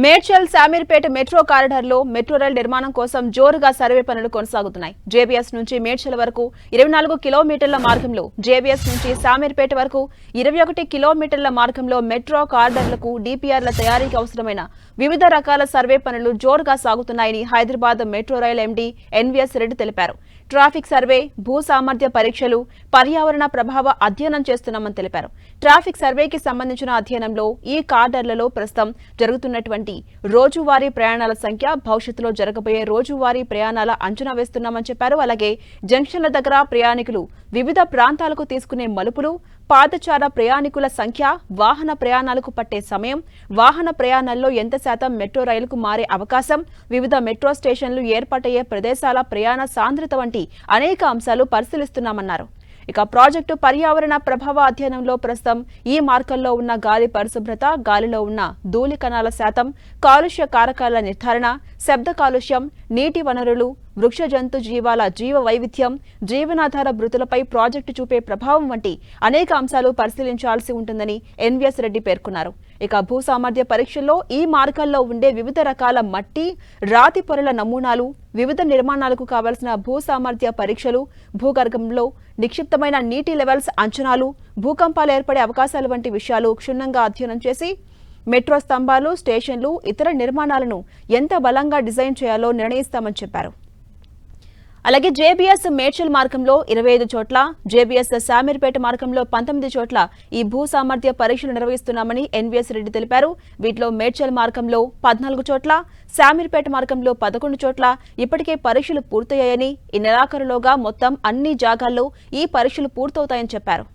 Medchal Shamirpet metro కారిడార్లో metro rail నిర్మాణం కోసం జోరుగా సర్వే పనులు కొనసాగుతున్నాయి. జేబీఎస్ నుంచి మేడ్చల్ వరకు 24 కిలోమీటర్ల మార్గంలో, జేబీఎస్ నుంచి శామీర్పేట వరకు 21 కిలోమీటర్ల మార్గంలో మెట్రో కారిడార్లకు డీపీఆర్ల తయారీకి అవసరమైన వివిధ రకాల సర్వే పనులు జోరుగా సాగుతున్నాయని Hyderabad metro rail MD NVS Reddy తెలిపారు. ట్రాఫిక్ సర్వే, భూ సామర్థ్య పరీక్షలు, పర్యావరణ ప్రభావ అధ్యయనం చేస్తున్నామని తెలిపారు. ట్రాఫిక్ సర్వేకి సంబంధించిన అధ్యయనంలో ఈ కారిడార్లలో ప్రస్తుతం జరుగుతున్నటువంటి రోజువారీ ప్రయాణాల సంఖ్య, భవిష్యత్తులో జరగబోయే రోజువారీ ప్రయాణాల అంచనా వేస్తున్నామని చెప్పారు. అలాగే జంక్షన్ల దగ్గర ప్రయాణికులు వివిధ ప్రాంతాలకు తీసుకునే మలుపులు, పాదచార ప్రయాణికుల సంఖ్య, వాహన ప్రయాణాలకు పట్టే సమయం, వాహన ప్రయాణాల్లో ఎంత శాతం మెట్రో రైలుకు మారే అవకాశం, వివిధ మెట్రో స్టేషన్లు ఏర్పాటయ్యే ప్రదేశాల ప్రయాణ సాంద్రత వంటి అనేక అంశాలు పరిశీలిస్తున్నామన్నారు. ఇక ప్రాజెక్టు పర్యావరణ ప్రభావ అధ్యయనంలో ప్రస్తుతం ఈ మార్గంలో ఉన్న గాలి పరిశుభ్రత, గాలిలో ఉన్న ధూళి కణాల శాతం, కాలుష్య కారకాల నిర్ధారణ, శబ్ద కాలుష్యం, నీటి వనరులు, వృక్ష జంతు జీవాల జీవ వైవిధ్యం, జీవనాధార మృతులపై ప్రాజెక్టు చూపే ప్రభావం వంటి అనేక అంశాలు పరిశీలించాల్సి ఉంటుందని ఎన్వీఎస్ రెడ్డి పేర్కొన్నారు. ఇక భూ సామర్థ్య పరీక్షల్లో ఈ మార్గాల్లో ఉండే వివిధ రకాల మట్టి, రాతి పొరల నమూనాలు, వివిధ నిర్మాణాలకు కావలసిన భూ సామర్థ్య పరీక్షలు, భూగర్భంలో నిక్షిప్తమైన నీటి లెవెల్స్ అంచనాలు, భూకంపాలు ఏర్పడే అవకాశాలు వంటి విషయాలు క్షుణ్ణంగా అధ్యయనం చేసి మెట్రో స్తంభాలు, స్టేషన్లు, ఇతర నిర్మాణాలను ఎంత బలంగా డిజైన్ చేయాలో నిర్ణయిస్తామని చెప్పారు. అలాగే జేబీఎస్ మేడ్చల్ మార్గంలో 25 చోట్ల, జేబీఎస్ శామీర్పేట మార్గంలో 19 చోట్ల ఈ భూ సామర్థ్య పరీక్షలు నిర్వహిస్తున్నామని ఎన్వీఎస్ రెడ్డి తెలిపారు. వీటిలో మేడ్చల్ మార్గంలో 14 చోట్ల, శామీర్పేట మార్గంలో 11 చోట్ల ఇప్పటికే పరీక్షలు పూర్తయ్యాయని, ఈ నెలాఖరులోగా మొత్తం అన్ని జాగాల్లో ఈ పరీక్షలు పూర్తవుతాయని చెప్పారు.